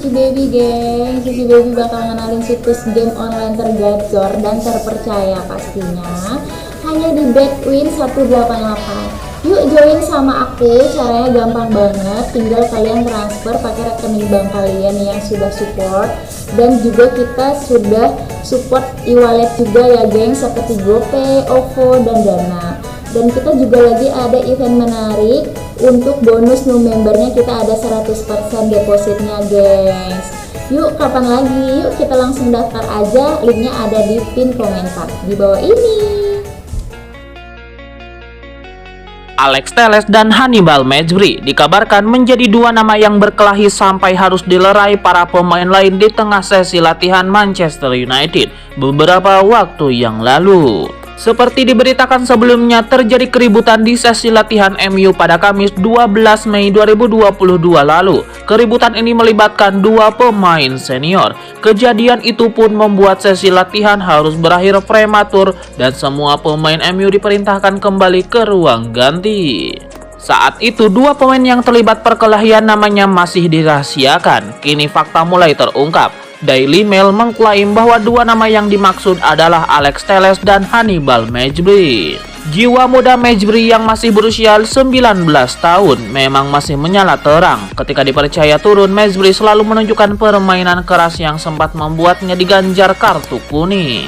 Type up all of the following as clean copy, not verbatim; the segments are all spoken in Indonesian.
Sissy Baby geng. Sissy Baby bakal ngenalin situs game online tergacor dan terpercaya pastinya hanya di Betwin 188. Yuk join sama aku, caranya gampang banget, tinggal kalian transfer pakai rekening bank kalian yang sudah support, dan juga kita sudah support e-wallet juga ya geng, seperti GoPay, OVO, dan Dana. Dan kita juga lagi ada event menarik untuk bonus new membernya, kita ada 100% depositnya gengs. Yuk kapan lagi, yuk kita langsung daftar aja, linknya ada di pin komentar di bawah ini. Alex Telles dan Hannibal Mejbri dikabarkan menjadi dua nama yang berkelahi sampai harus dilerai para pemain lain di tengah sesi latihan Manchester United beberapa waktu yang lalu. Seperti diberitakan sebelumnya, terjadi keributan di sesi latihan MU pada Kamis 12 Mei 2022 lalu. Keributan ini melibatkan dua pemain senior. Kejadian itu pun membuat sesi latihan harus berakhir prematur dan semua pemain MU diperintahkan kembali ke ruang ganti. Saat itu dua pemain yang terlibat perkelahian namanya masih dirahasiakan. Kini fakta mulai terungkap. Daily Mail mengklaim bahwa dua nama yang dimaksud adalah Alex Telles dan Hannibal Mejbri. Jiwa muda Mejbri yang masih berusia 19 tahun memang masih menyala terang. Ketika dipercaya turun, Mejbri selalu menunjukkan permainan keras yang sempat membuatnya diganjar kartu kuning.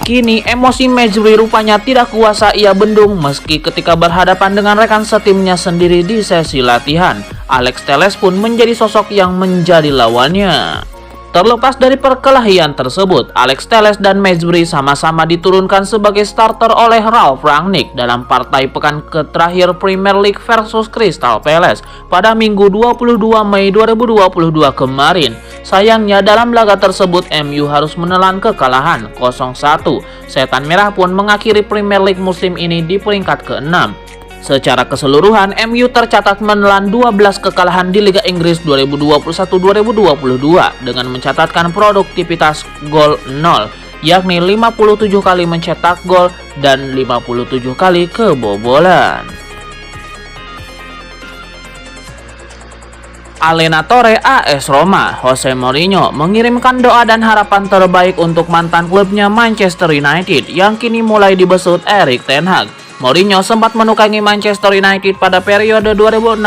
Kini emosi Mejbri rupanya tidak kuasa ia bendung meski ketika berhadapan dengan rekan setimnya sendiri di sesi latihan. Alex Telles pun menjadi sosok yang menjadi lawannya. Terlepas dari perkelahian tersebut, Alex Telles dan Mejbri sama-sama diturunkan sebagai starter oleh Ralf Rangnick dalam partai pekan terakhir Premier League versus Crystal Palace pada Minggu 22 Mei 2022 kemarin. Sayangnya dalam laga tersebut MU harus menelan kekalahan 0-1. Setan Merah pun mengakhiri Premier League musim ini di peringkat ke-6. Secara keseluruhan, MU tercatat menelan 12 kekalahan di Liga Inggris 2021-2022 dengan mencatatkan produktivitas gol 0, yakni 57 kali mencetak gol dan 57 kali kebobolan. Allenatore AS Roma, Jose Mourinho mengirimkan doa dan harapan terbaik untuk mantan klubnya Manchester United yang kini mulai dibesut Erik ten Hag. Mourinho sempat menukangi Manchester United pada periode 2016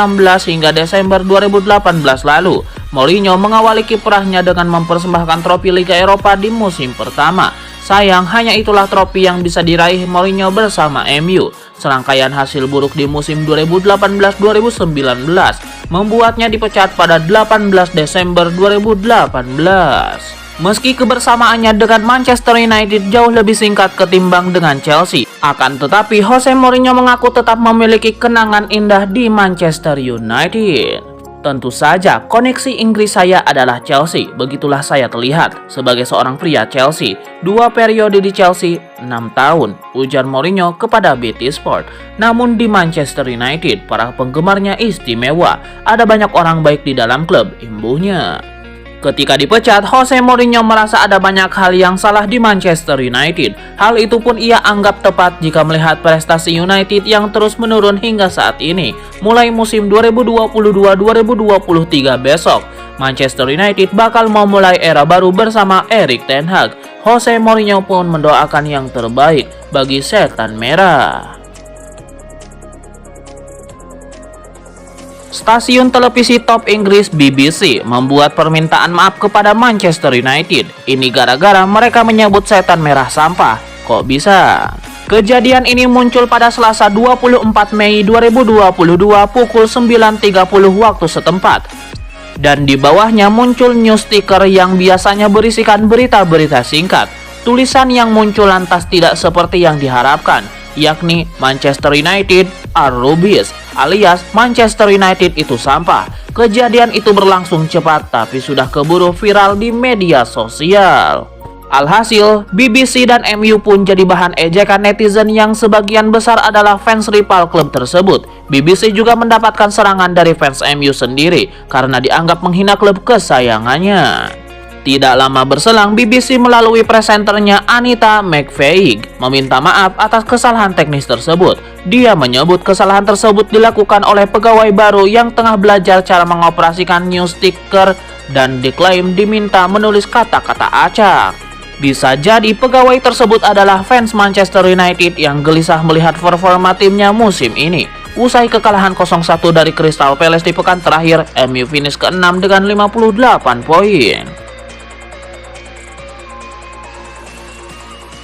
hingga Desember 2018 lalu. Mourinho mengawali kiprahnya dengan mempersembahkan trofi Liga Eropa di musim pertama. Sayang, hanya itulah trofi yang bisa diraih Mourinho bersama MU. Serangkaian hasil buruk di musim 2018-2019 membuatnya dipecat pada 18 Desember 2018. Meski kebersamaannya dengan Manchester United jauh lebih singkat ketimbang dengan Chelsea, akan tetapi Jose Mourinho mengaku tetap memiliki kenangan indah di Manchester United. Tentu saja, koneksi Inggris saya adalah Chelsea, begitulah saya terlihat sebagai seorang pria Chelsea. 2 periode di Chelsea, 6 tahun, ujar Mourinho kepada BT Sport. Namun di Manchester United, para penggemarnya istimewa, ada banyak orang baik di dalam klub, imbuhnya. Ketika dipecat, Jose Mourinho merasa ada banyak hal yang salah di Manchester United. Hal itu pun ia anggap tepat jika melihat prestasi United yang terus menurun hingga saat ini. Mulai musim 2022-2023 besok, Manchester United bakal memulai era baru bersama Erik ten Hag. Jose Mourinho pun mendoakan yang terbaik bagi Setan Merah. Stasiun televisi top Inggris BBC membuat permintaan maaf kepada Manchester United. Ini gara-gara mereka menyebut Setan Merah sampah. Kok bisa? Kejadian ini muncul pada Selasa 24 Mei 2022 pukul 9.30 waktu setempat. Dan di bawahnya muncul news sticker yang biasanya berisikan berita-berita singkat. Tulisan yang muncul lantas tidak seperti yang diharapkan, yakni Manchester United are rubbish, alias Manchester United itu sampah. Kejadian itu berlangsung cepat tapi sudah keburu viral di media sosial. Alhasil, BBC dan MU pun jadi bahan ejekan netizen yang sebagian besar adalah fans rival klub tersebut. BBC juga mendapatkan serangan dari fans MU sendiri karena dianggap menghina klub kesayangannya. Tidak lama berselang, BBC melalui presenternya Anita McVeigh meminta maaf atas kesalahan teknis tersebut. Dia menyebut kesalahan tersebut dilakukan oleh pegawai baru yang tengah belajar cara mengoperasikan news ticker dan diklaim diminta menulis kata-kata acak. Bisa jadi pegawai tersebut adalah fans Manchester United yang gelisah melihat performa timnya musim ini. Usai kekalahan 0-1 dari Crystal Palace di pekan terakhir, MU finish ke-6 dengan 58 poin.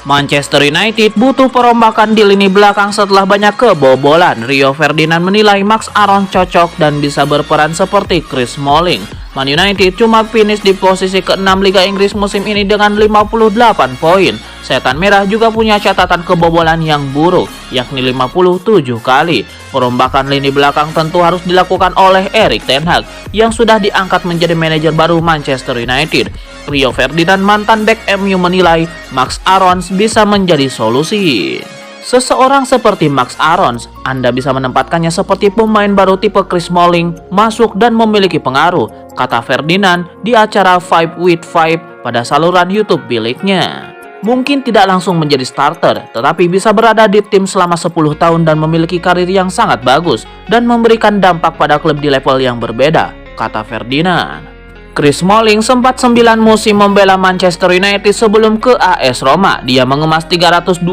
Manchester United butuh perombakan di lini belakang setelah banyak kebobolan. Rio Ferdinand menilai Max Aarons cocok dan bisa berperan seperti Chris Smalling. Man United cuma finish di posisi ke-6 Liga Inggris musim ini dengan 58 poin. Setan Merah juga punya catatan kebobolan yang buruk, yakni 57 kali. Perombakan lini belakang tentu harus dilakukan oleh Erik ten Hag yang sudah diangkat menjadi manajer baru Manchester United. Rio Ferdinand, mantan bek MU, menilai Max Aarons bisa menjadi solusi. Seseorang seperti Max Aarons, Anda bisa menempatkannya seperti pemain baru tipe Chris Smalling, masuk dan memiliki pengaruh, kata Ferdinand di acara 5 with 5 pada saluran YouTube miliknya. Mungkin tidak langsung menjadi starter, tetapi bisa berada di tim selama 10 tahun dan memiliki karir yang sangat bagus dan memberikan dampak pada klub di level yang berbeda, kata Ferdinand. Chris Smalling sempat 9 musim membela Manchester United sebelum ke AS Roma. Dia mengemas 323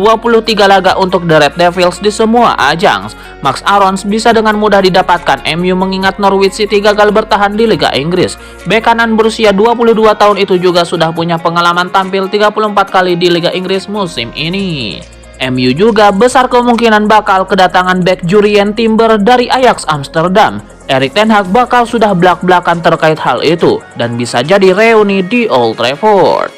laga untuk The Red Devils di semua ajang. Max Aarons bisa dengan mudah didapatkan MU mengingat Norwich City gagal bertahan di Liga Inggris. Bek kanan berusia 22 tahun itu juga sudah punya pengalaman tampil 34 kali di Liga Inggris musim ini. MU juga besar kemungkinan bakal kedatangan bek Jurrien Timber dari Ajax Amsterdam. Erik ten Hag bakal sudah belak-belakan terkait hal itu dan bisa jadi reuni di Old Trafford.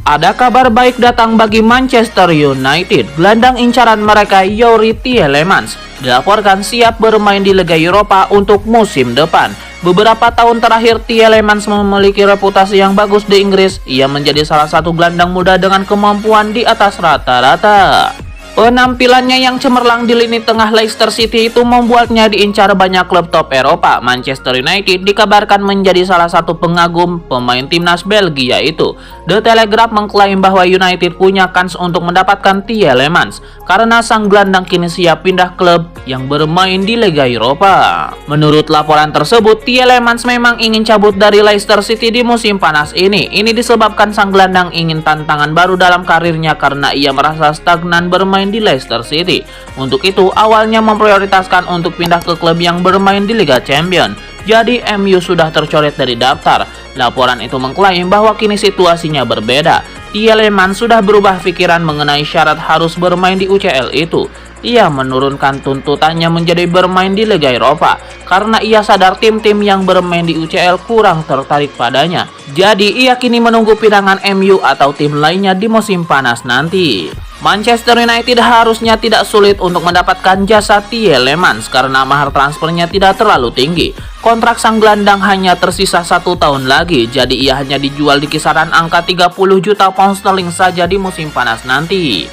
Ada kabar baik datang bagi Manchester United. Gelandang incaran mereka Youri Tielemans dilaporkan siap bermain di Liga Eropa untuk musim depan. Beberapa tahun terakhir Tielemans memiliki reputasi yang bagus di Inggris. Ia menjadi salah satu gelandang muda dengan kemampuan di atas rata-rata. Penampilannya yang cemerlang di lini tengah Leicester City itu membuatnya diincar banyak klub top Eropa. Manchester United dikabarkan menjadi salah satu pengagum pemain timnas Belgia itu. The Telegraph mengklaim bahwa United punya kans untuk mendapatkan Tielemans karena sang gelandang kini siap pindah klub yang bermain di Liga Eropa. Menurut laporan tersebut, Tielemans memang ingin cabut dari Leicester City di musim panas ini. Ini disebabkan sang gelandang ingin tantangan baru dalam karirnya karena ia merasa stagnan bermain di Leicester City. Untuk itu, awalnya memprioritaskan untuk pindah ke klub yang bermain di Liga Champions. Jadi MU sudah tercoret dari daftar. Laporan itu mengklaim bahwa kini situasinya berbeda. Tielemans sudah berubah pikiran mengenai syarat harus bermain di UCL itu. Ia menurunkan tuntutannya menjadi bermain di Liga Eropa karena ia sadar tim-tim yang bermain di UCL kurang tertarik padanya. Jadi ia kini menunggu pinangan MU atau tim lainnya di musim panas nanti. Manchester United harusnya tidak sulit untuk mendapatkan jasa Tielemans karena mahar transfernya tidak terlalu tinggi. Kontrak sang gelandang hanya tersisa 1 tahun lagi, jadi ia hanya dijual di kisaran angka 30 juta pound sterling saja di musim panas nanti.